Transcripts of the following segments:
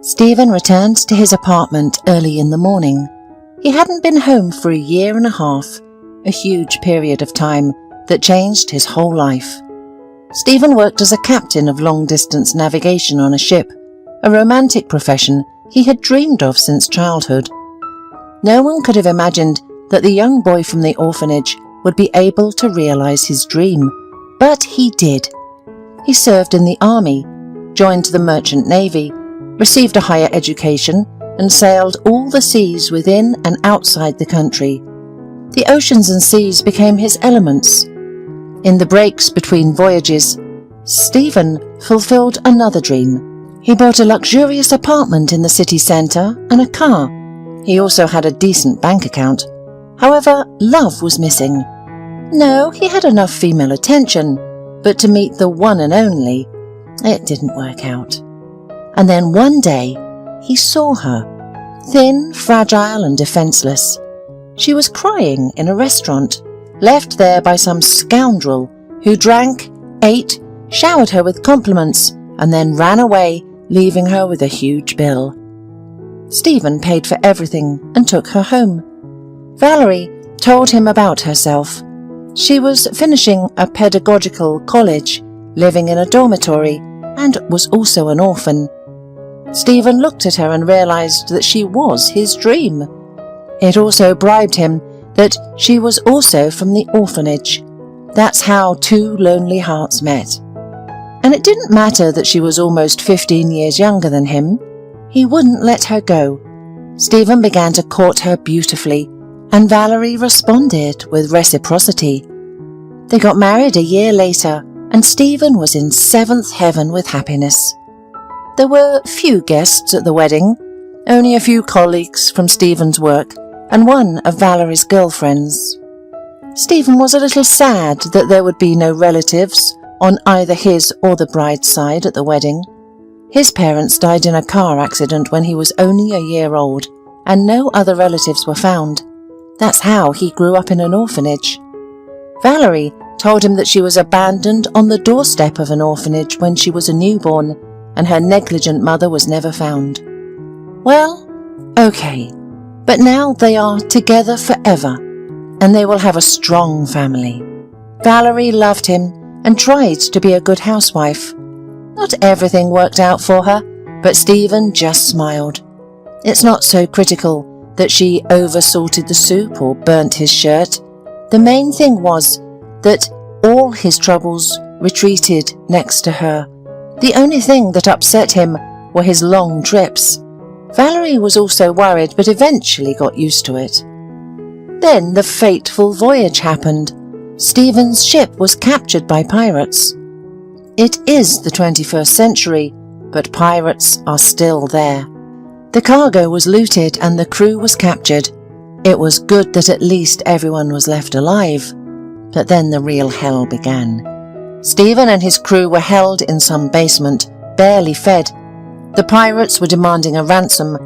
Stephen returned to his apartment early in the morning. He hadn't been home for 1.5 years, a huge period of time that changed his whole life. Stephen worked as a captain of long-distance navigation on a ship, a romantic profession he had dreamed of since childhood. No one could have imagined that the young boy from the orphanage would be able to realize his dream, but he did. He served in the army, joined the merchant navy, received a higher education, and sailed all the seas within and outside the country. The oceans and seas became his elements. In the breaks between voyages, Stephen fulfilled another dream. He bought a luxurious apartment in the city centre and a car. He also had a decent bank account. However, love was missing. No, he had enough female attention, but to meet the one and only, it didn't work out. And then one day, he saw her, thin, fragile and defenceless. She was crying in a restaurant, left there by some scoundrel who drank, ate, showered her with compliments, and then ran away, leaving her with a huge bill. Stephen paid for everything and took her home. Valerie told him about herself. She was finishing a pedagogical college, living in a dormitory, and was also an orphan. Stephen looked at her and realized that she was his dream. It also bribed him that she was also from the orphanage. That's how two lonely hearts met. And it didn't matter that she was almost 15 years younger than him. He wouldn't let her go. Stephen began to court her beautifully, and Valerie responded with reciprocity. They got married 1 year later, and Stephen was in 7th heaven with happiness. There were few guests at the wedding, only a few colleagues from Stephen's work and one of Valerie's girlfriends. Stephen was a little sad that there would be no relatives on either his or the bride's side at the wedding. His parents died in a car accident when he was only 1 year old, and no other relatives were found. That's how he grew up in an orphanage. Valerie told him that she was abandoned on the doorstep of an orphanage when she was a newborn, and her negligent mother was never found. Well, okay, but now they are together forever, and they will have a strong family. Valerie loved him and tried to be a good housewife. Not everything worked out for her, but Stephen just smiled. It's not so critical that she oversalted the soup or burnt his shirt. The main thing was that all his troubles retreated next to her. The only thing that upset him were his long trips. Valerie was also worried, but eventually got used to it. Then the fateful voyage happened. Stephen's ship was captured by pirates. It is the 21st century, but pirates are still there. The cargo was looted and the crew was captured. It was good that at least everyone was left alive. But then the real hell began. Stephen and his crew were held in some basement, barely fed. The pirates were demanding a ransom,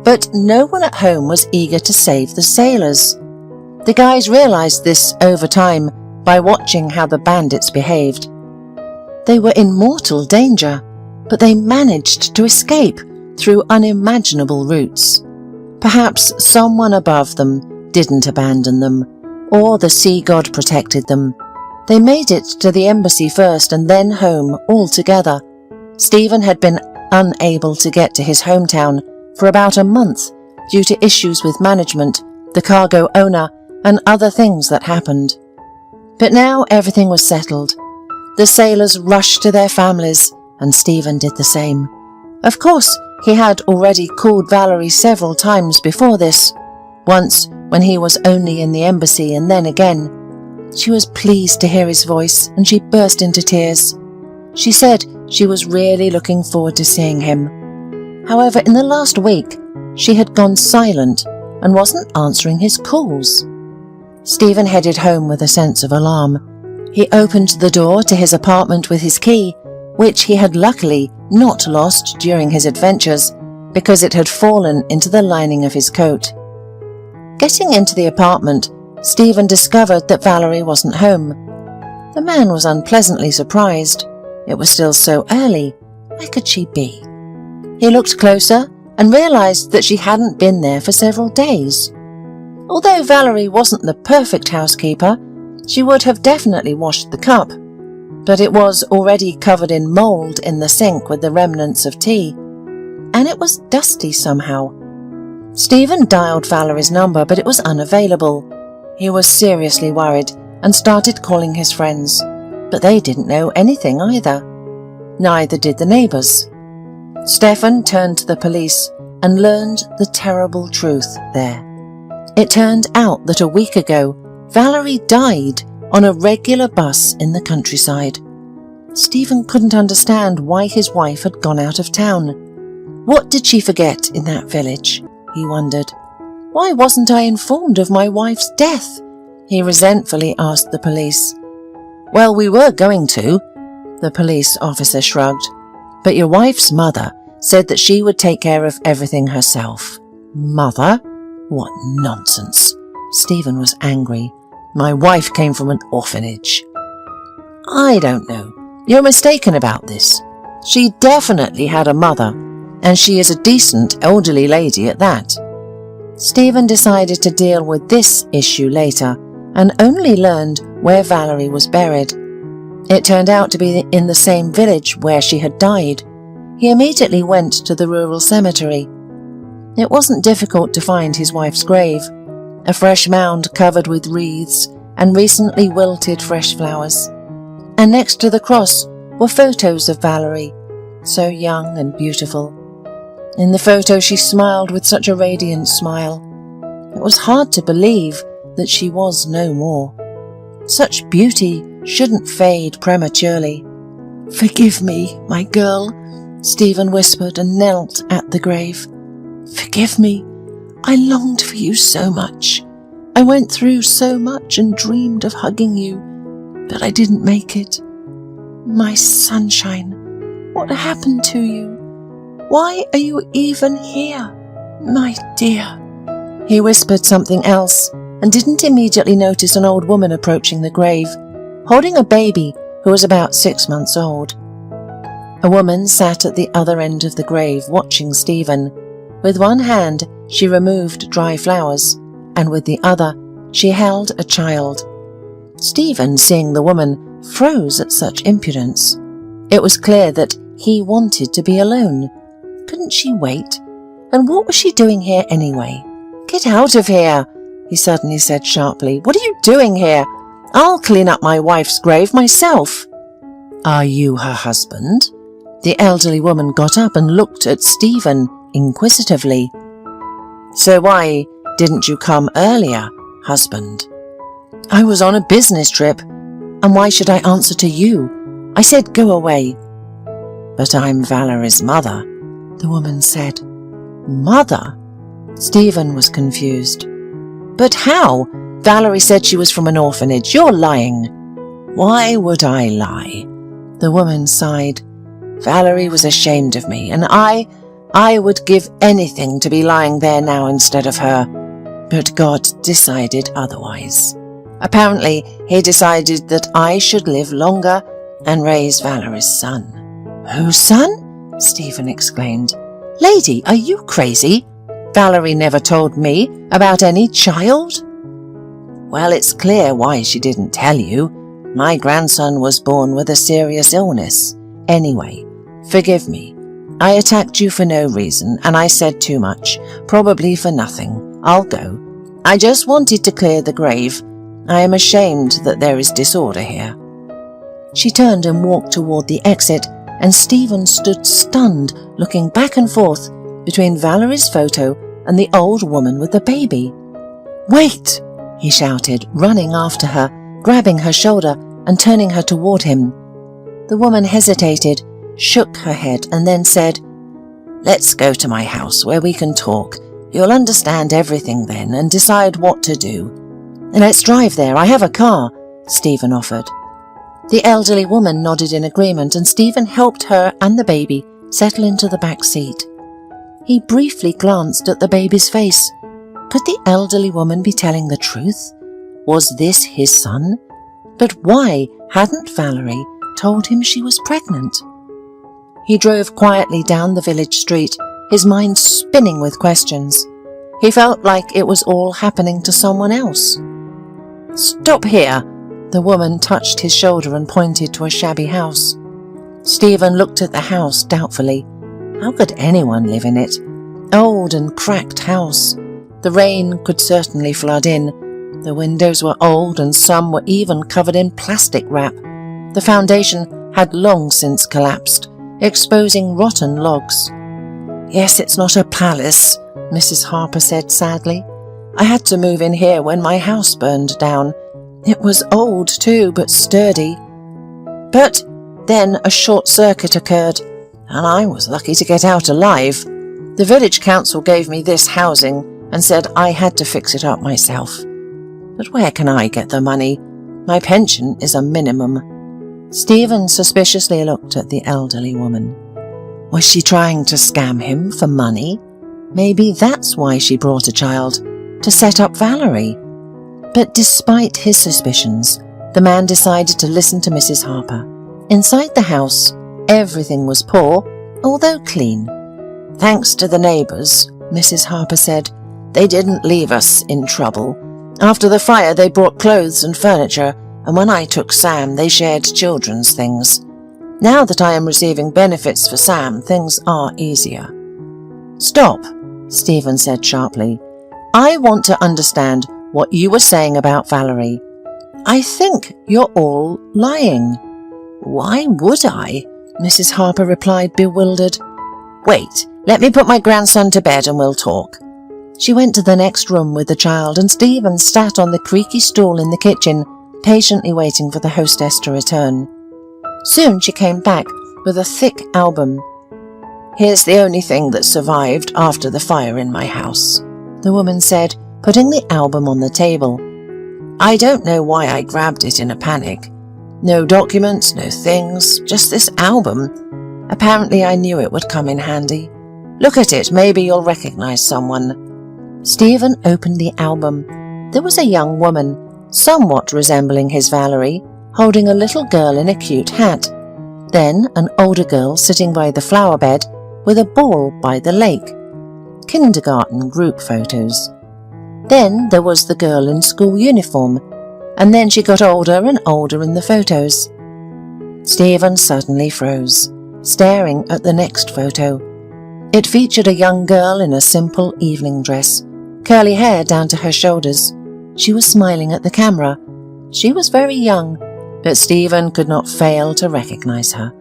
but no one at home was eager to save the sailors. The guys realized this over time by watching how the bandits behaved. They were in mortal danger, but they managed to escape through unimaginable routes. Perhaps someone above them didn't abandon them, or the sea god protected them. They made it to the embassy first and then home all together. Stephen had been unable to get to his hometown for about a month due to issues with management, the cargo owner, and other things that happened. But now everything was settled. The sailors rushed to their families, and Stephen did the same. Of course, he had already called Valerie several times before this, once when he was only in the embassy and then again. She was pleased to hear his voice, and she burst into tears. She said she was really looking forward to seeing him. However, in the last week, she had gone silent and wasn't answering his calls. Stephen headed home with a sense of alarm. He opened the door to his apartment with his key, which he had luckily not lost during his adventures because it had fallen into the lining of his coat. Getting into the apartment, Stephen discovered that Valerie wasn't home. The man was unpleasantly surprised. It was still so early. Where could she be? He looked closer and realized that she hadn't been there for several days. Although Valerie wasn't the perfect housekeeper, she would have definitely washed the cup, but it was already covered in mold in the sink with the remnants of tea, and it was dusty somehow. Stephen dialed Valerie's number, but it was unavailable. He was seriously worried and started calling his friends, but they didn't know anything either. Neither did the neighbours. Stefan turned to the police and learned the terrible truth there. It turned out that a week ago, Valerie died on a regular bus in the countryside. Stephen couldn't understand why his wife had gone out of town. What did she forget in that village? He wondered. Why wasn't I informed of my wife's death? He resentfully asked the police. Well, we were going to, the police officer shrugged, but your wife's mother said that she would take care of everything herself. Mother? What nonsense. Stephen was angry. My wife came from an orphanage. I don't know. You're mistaken about this. She definitely had a mother, and she is a decent elderly lady at that. Stephen decided to deal with this issue later and only learned where Valerie was buried. It turned out to be in the same village where she had died. He immediately went to the rural cemetery. It wasn't difficult to find his wife's grave, a fresh mound covered with wreaths and recently wilted fresh flowers. And next to the cross were photos of Valerie, so young and beautiful. In the photo she smiled with such a radiant smile. It was hard to believe that she was no more. Such beauty shouldn't fade prematurely. Forgive me, my girl, Stephen whispered and knelt at the grave. Forgive me. I longed for you so much. I went through so much and dreamed of hugging you, but I didn't make it. My sunshine, what happened to you? Why are you even here, my dear? He whispered something else and didn't immediately notice an old woman approaching the grave, holding a baby who was about 6 months old. A woman sat at the other end of the grave watching Stephen. With one hand, she removed dry flowers, and with the other, she held a child. Stephen, seeing the woman, froze at such impudence. It was clear that he wanted to be alone. Couldn't she wait? And what was she doing here anyway? Get out of here, he suddenly said sharply. What are you doing here? I'll clean up my wife's grave myself. Are you her husband? The elderly woman got up and looked at Stephen inquisitively. So why didn't you come earlier, husband? I was on a business trip, and why should I answer to you? I said go away. But I'm Valerie's mother, the woman said. Mother? Stephen was confused. But how? Valerie said she was from an orphanage. You're lying. Why would I lie? The woman sighed. Valerie was ashamed of me, and I would give anything to be lying there now instead of her. But God decided otherwise. Apparently, he decided that I should live longer and raise Valerie's son. Whose son? Stephen exclaimed. Lady, are you crazy? Valerie never told me about any child. Well, it's clear why she didn't tell you. My grandson was born with a serious illness. Anyway, forgive me. I attacked you for no reason, and I said too much, probably for nothing. I'll go. I just wanted to clear the grave. I am ashamed that there is disorder here. She turned and walked toward the exit, and Stephen stood stunned, looking back and forth between Valerie's photo and the old woman with the baby. Wait, he shouted, running after her, grabbing her shoulder and turning her toward him. The woman hesitated, shook her head, and then said, Let's go to my house where we can talk. You'll understand everything then and decide what to do. Let's drive there. I have a car, Stephen offered. The elderly woman nodded in agreement, and Stephen helped her and the baby settle into the back seat. He briefly glanced at the baby's face. Could the elderly woman be telling the truth? Was this his son? But why hadn't Valerie told him she was pregnant? He drove quietly down the village street, his mind spinning with questions. He felt like it was all happening to someone else. "Stop here!" The woman touched his shoulder and pointed to a shabby house. Stephen looked at the house doubtfully. How could anyone live in it? Old and cracked house. The rain could certainly flood in. The windows were old and some were even covered in plastic wrap. The foundation had long since collapsed, exposing rotten logs. "Yes, it's not a palace," Mrs. Harper said sadly. "I had to move in here when my house burned down. It was old too, but sturdy. But then a short circuit occurred, and I was lucky to get out alive. The village council gave me this housing and said I had to fix it up myself. But where can I get the money? My pension is a minimum." Stephen suspiciously looked at the elderly woman. Was she trying to scam him for money? Maybe that's why she brought a child, to set up Valerie. But despite his suspicions, the man decided to listen to Mrs. Harper. Inside the house, everything was poor, although clean. "Thanks to the neighbours," Mrs. Harper said, "they didn't leave us in trouble. After the fire they brought clothes and furniture, and when I took Sam they shared children's things. Now that I am receiving benefits for Sam, things are easier." "Stop," Stephen said sharply. "I want to understand what you were saying about Valerie. I think you're all lying." "Why would I?" Mrs. Harper replied, bewildered. "Wait, let me put my grandson to bed and we'll talk." She went to the next room with the child, and Stephen sat on the creaky stool in the kitchen, patiently waiting for the hostess to return. Soon she came back with a thick album. "Here's the only thing that survived after the fire in my house," the woman said, putting the album on the table. "I don't know why I grabbed it in a panic. No documents, no things, just this album. Apparently I knew it would come in handy. Look at it, maybe you'll recognize someone." Stephen opened the album. There was a young woman, somewhat resembling his Valerie, holding a little girl in a cute hat. Then an older girl sitting by the flower bed with a ball by the lake. Kindergarten group photos. Then there was the girl in school uniform, and then she got older and older in the photos. Stephen suddenly froze, staring at the next photo. It featured a young girl in a simple evening dress, curly hair down to her shoulders. She was smiling at the camera. She was very young, but Stephen could not fail to recognize her.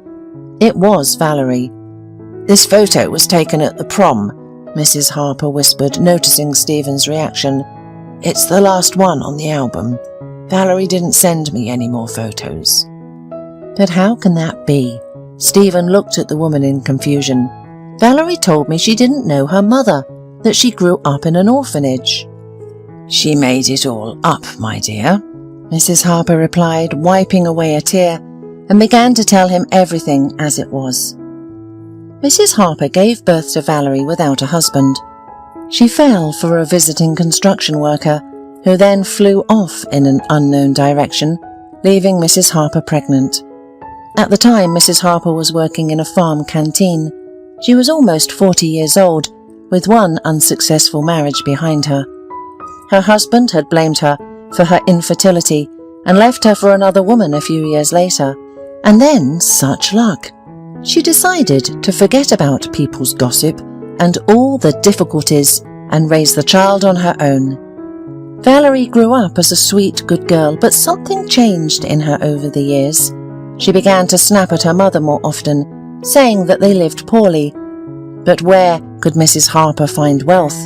It was Valerie. "This photo was taken at the prom," Mrs. Harper whispered, noticing Stephen's reaction. "It's the last one on the album. Valerie didn't send me any more photos." But how can that be? Stephen looked at the woman in confusion. "Valerie told me she didn't know her mother, that she grew up in an orphanage." "She made it all up, my dear," Mrs. Harper replied, wiping away a tear, and began to tell him everything as it was. Mrs. Harper gave birth to Valerie without a husband. She fell for a visiting construction worker, who then flew off in an unknown direction, leaving Mrs. Harper pregnant. At the time, Mrs. Harper was working in a farm canteen. She was almost 40 years old, with one unsuccessful marriage behind her. Her husband had blamed her for her infertility and left her for another woman a few years later. And then, such luck. She decided to forget about people's gossip and all the difficulties and raise the child on her own. Valerie grew up as a sweet, good girl, but something changed in her over the years. She began to snap at her mother more often, saying that they lived poorly. But where could Mrs. Harper find wealth?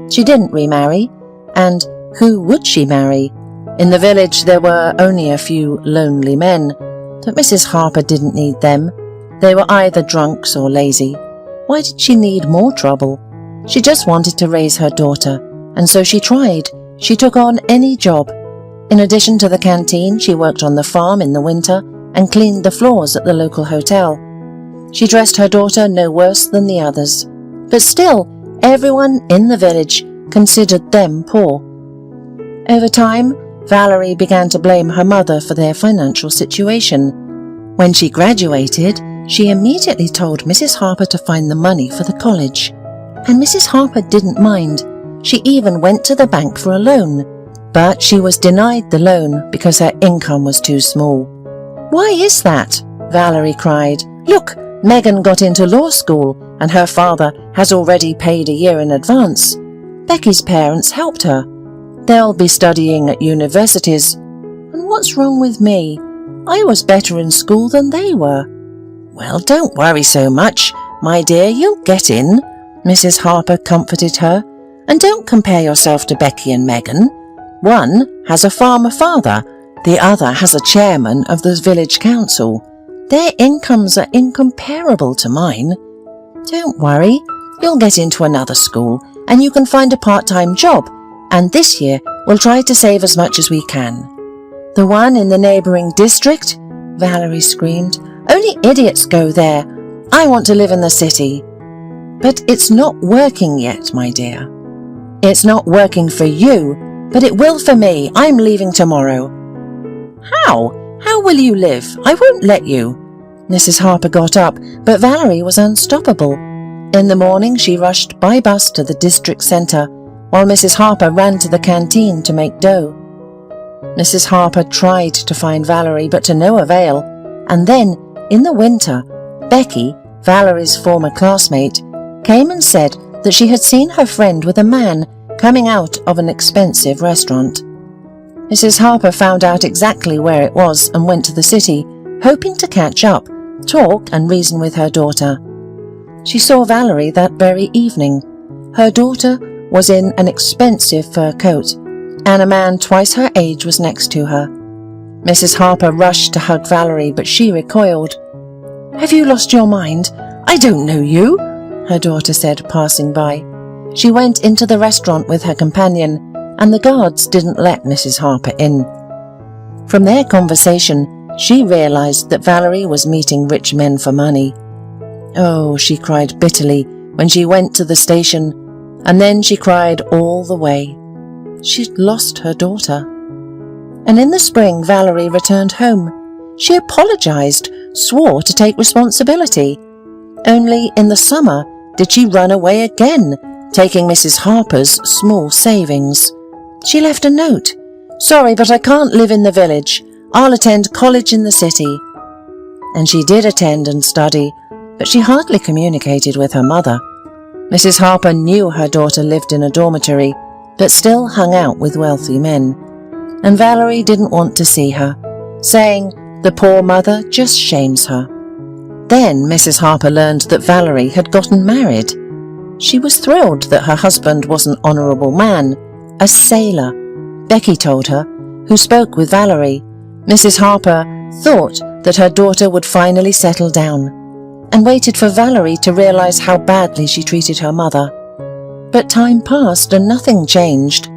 She didn't remarry, and who would she marry? In the village there were only a few lonely men, but Mrs. Harper didn't need them. They were either drunks or lazy. Why did she need more trouble? She just wanted to raise her daughter, and so she tried. She took on any job. In addition to the canteen, she worked on the farm in the winter and cleaned the floors at the local hotel. She dressed her daughter no worse than the others, but still, everyone in the village considered them poor. Over time, Valerie began to blame her mother for their financial situation. When she graduated, She immediately told Mrs. Harper to find the money for the college, and Mrs. Harper didn't mind. She even went to the bank for a loan, but she was denied the loan because her income was too small. "Why is that?" Valerie cried. "Look, Megan got into law school and her father has already paid a year in advance. Becky's parents helped her. They'll be studying at universities. And what's wrong with me? I was better in school than they were." "Well, don't worry so much, my dear, you'll get in," Mrs. Harper comforted her. "And don't compare yourself to Becky and Megan. One has a farmer father, the other has a chairman of the village council. Their incomes are incomparable to mine. Don't worry, you'll get into another school and you can find a part-time job, and this year we'll try to save as much as we can." "The one in the neighbouring district?" Valerie screamed. "Only idiots go there. I want to live in the city." "But it's not working yet, my dear." "It's not working for you, but it will for me. I'm leaving tomorrow." "How? How will you live? I won't let you." Mrs. Harper got up, but Valerie was unstoppable. In the morning she rushed by bus to the district centre, while Mrs. Harper ran to the canteen to make dough. Mrs. Harper tried to find Valerie, but to no avail, and then, in the winter, Becky, Valerie's former classmate, came and said that she had seen her friend with a man coming out of an expensive restaurant. Mrs. Harper found out exactly where it was and went to the city, hoping to catch up, talk and reason with her daughter. She saw Valerie that very evening. Her daughter was in an expensive fur coat, and a man twice her age was next to her. Mrs. Harper rushed to hug Valerie, but she recoiled. "Have you lost your mind? I don't know you," her daughter said, passing by. She went into the restaurant with her companion, and the guards didn't let Mrs. Harper in. From their conversation, she realized that Valerie was meeting rich men for money. Oh, she cried bitterly when she went to the station, and then she cried all the way. She'd lost her daughter. And in the spring, Valerie returned home. She apologized, swore to take responsibility. Only in the summer did she run away again, taking Mrs. Harper's small savings. She left a note. "Sorry, but I can't live in the village. I'll attend college in the city." And she did attend and study, but she hardly communicated with her mother. Mrs. Harper knew her daughter lived in a dormitory, but still hung out with wealthy men. And Valerie didn't want to see her, saying the poor mother just shames her. Then Mrs. Harper learned that Valerie had gotten married. She was thrilled that her husband was an honourable man, a sailor, Becky told her, who spoke with Valerie. Mrs. Harper thought that her daughter would finally settle down, and waited for Valerie to realise how badly she treated her mother. But time passed and nothing changed.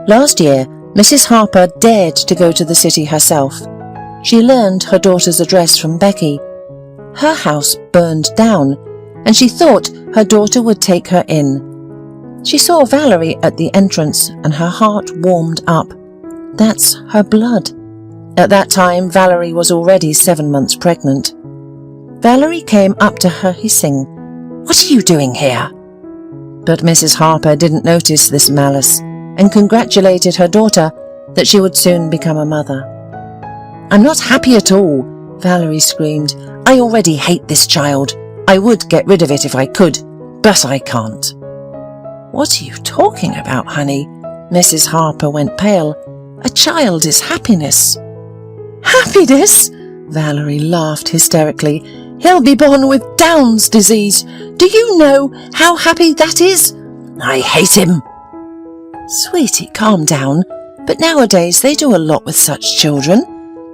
Last year, Mrs. Harper dared to go to the city herself. She learned her daughter's address from Becky. Her house burned down, and she thought her daughter would take her in. She saw Valerie at the entrance, and her heart warmed up. That's her blood. At that time, Valerie was already 7 months pregnant. Valerie came up to her hissing, "What are you doing here?" But Mrs. Harper didn't notice this malice and congratulated her daughter that she would soon become a mother. "I'm not happy at all," Valerie screamed. "I already hate this child. I would get rid of it if I could, but I can't." "What are you talking about, honey?" Mrs. Harper went pale. "A child is happiness." "Happiness?" Valerie laughed hysterically. "He'll be born with Down's disease. Do you know how happy that is? I hate him." "Sweetie, calm down. But nowadays they do a lot with such children.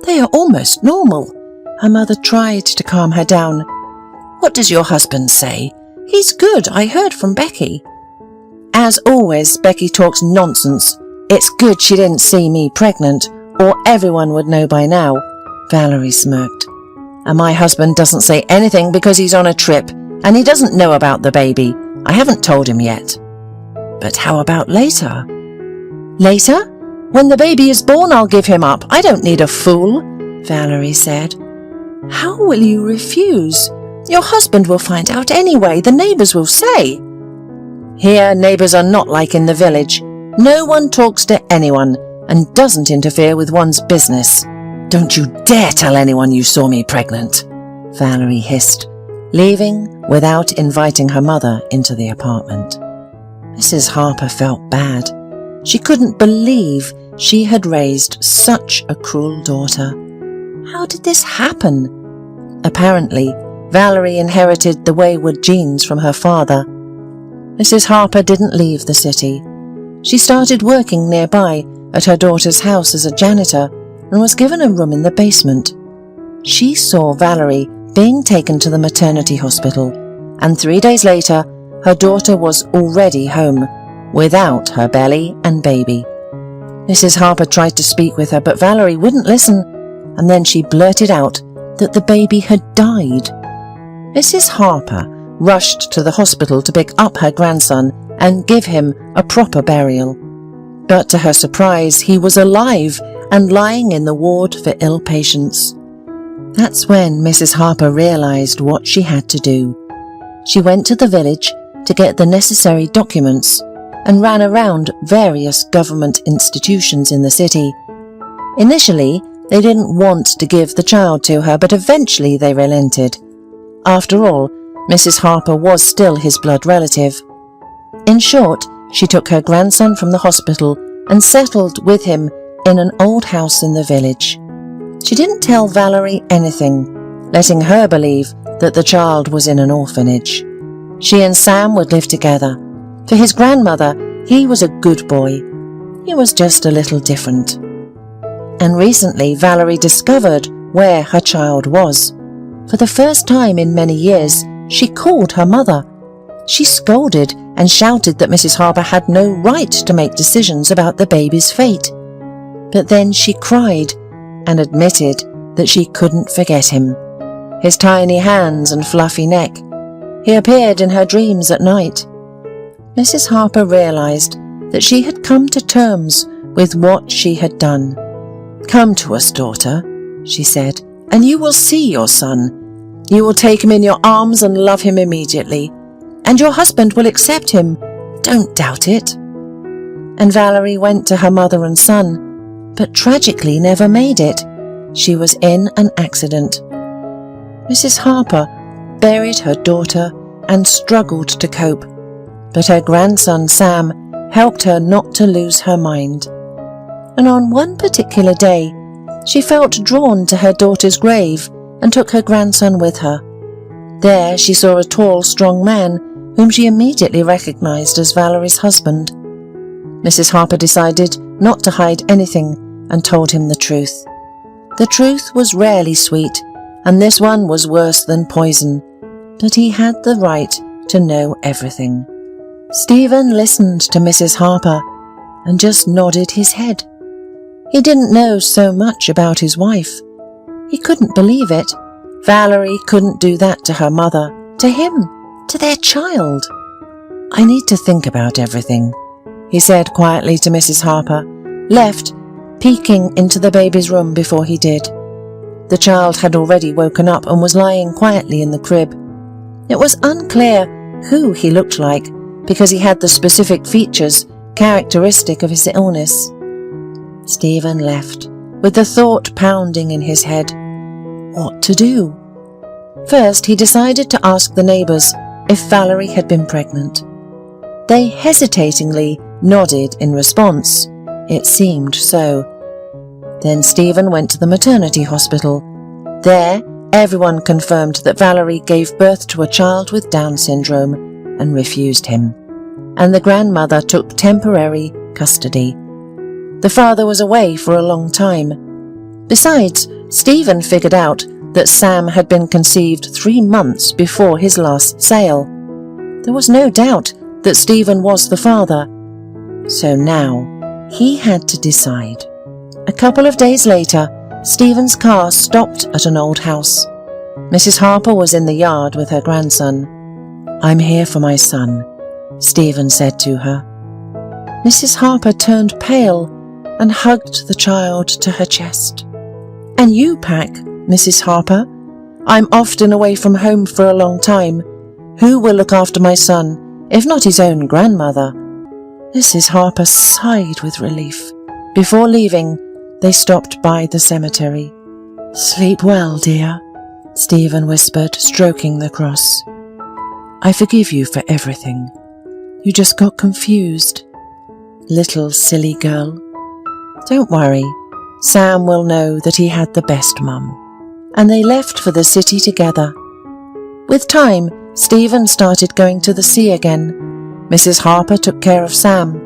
They are almost normal." Her mother tried to calm her down. "What does your husband say?" "He's good. I heard from Becky." "As always, Becky talks nonsense. It's good she didn't see me pregnant, or everyone would know by now," Valerie smirked. "And my husband doesn't say anything because he's on a trip, and he doesn't know about the baby. I haven't told him yet." "But how about later?" "Later? When the baby is born, I'll give him up. I don't need a fool," Valerie said. "How will you refuse?" Your husband will find out anyway. The neighbours will say." "Here, neighbours are not like in the village. No one talks to anyone and doesn't interfere with one's business. Don't you dare tell anyone you saw me pregnant," Valerie hissed, leaving without inviting her mother into the apartment. Mrs. Harper felt bad. She couldn't believe she had raised such a cruel daughter. How did this happen? Apparently, Valerie inherited the wayward genes from her father. Mrs. Harper didn't leave the city. She started working nearby at her daughter's house as a janitor and was given a room in the basement. She saw Valerie being taken to the maternity hospital, and 3 days later, her daughter was already home, without her belly and baby. Mrs. Harper tried to speak with her, but Valerie wouldn't listen, and then she blurted out that the baby had died. Mrs. Harper rushed to the hospital to pick up her grandson and give him a proper burial. But to her surprise, he was alive and lying in the ward for ill patients. That's when Mrs. Harper realized what she had to do. She went to the village to get the necessary documents and ran around various government institutions in the city. Initially, they didn't want to give the child to her, but eventually they relented. After all, Mrs. Harper was still his blood relative. In short, she took her grandson from the hospital and settled with him in an old house in the village. She didn't tell Valerie anything, letting her believe that the child was in an orphanage. She and Sam would live together. For his grandmother, he was a good boy. He was just a little different. And recently, Valerie discovered where her child was. For the first time in many years, she called her mother. She scolded and shouted that Mrs. Harper had no right to make decisions about the baby's fate. But then she cried and admitted that she couldn't forget him. His tiny hands and fluffy neck. He appeared in her dreams at night. Mrs. Harper realized that she had come to terms with what she had done. "Come to us, daughter," she said, "and you will see your son. You will take him in your arms and love him immediately, and your husband will accept him. Don't doubt it." And Valerie went to her mother and son, but tragically never made it. She was in an accident. Mrs. Harper buried her daughter and struggled to cope, but her grandson Sam helped her not to lose her mind. And on one particular day, she felt drawn to her daughter's grave and took her grandson with her. There she saw a tall, strong man whom she immediately recognized as Valerie's husband. Mrs. Harper decided not to hide anything and told him the truth. The truth was rarely sweet, and this one was worse than poison, but he had the right to know everything. Stephen listened to Mrs. Harper and just nodded his head. He didn't know so much about his wife. He couldn't believe it. Valerie couldn't do that to her mother, to him, to their child. "I need to think about everything," he said quietly to Mrs. Harper, left, peeking into the baby's room before he did. The child had already woken up and was lying quietly in the crib. It was unclear who he looked like because he had the specific features characteristic of his illness. Stephen left, with the thought pounding in his head. What to do? First, he decided to ask the neighbours if Valerie had been pregnant. They hesitatingly nodded in response. It seemed so. Then Stephen went to the maternity hospital. There, everyone confirmed that Valerie gave birth to a child with Down syndrome and refused him, and the grandmother took temporary custody. The father was away for a long time. Besides, Stephen figured out that Sam had been conceived 3 months before his last sale. There was no doubt that Stephen was the father. So now, he had to decide. A couple of days later, Stephen's car stopped at an old house. Mrs. Harper was in the yard with her grandson. "I'm here for my son," Stephen said to her. Mrs. Harper turned pale and hugged the child to her chest. "And you, Pack, Mrs. Harper? I'm often away from home for a long time. Who will look after my son, if not his own grandmother?" Mrs. Harper sighed with relief. Before leaving, they stopped by the cemetery. "Sleep well, dear," Stephen whispered, stroking the cross. "I forgive you for everything. You just got confused. Little silly girl. Don't worry, Sam will know that he had the best mum." And they left for the city together. With time, Stephen started going to the sea again. Mrs. Harper took care of Sam.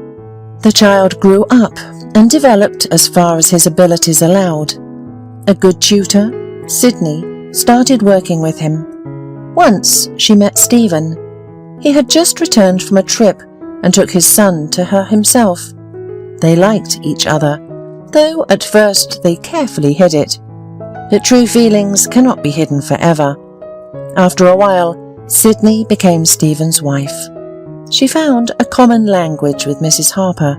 The child grew up and developed as far as his abilities allowed. A good tutor, Sydney, started working with him. Once she met Stephen. He had just returned from a trip and took his son to her himself. They liked each other, though at first they carefully hid it. But true feelings cannot be hidden forever. After a while, Sydney became Stephen's wife. She found a common language with Mrs. Harper,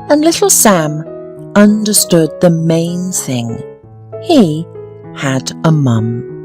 and little Sam understood the main thing. He had a mum.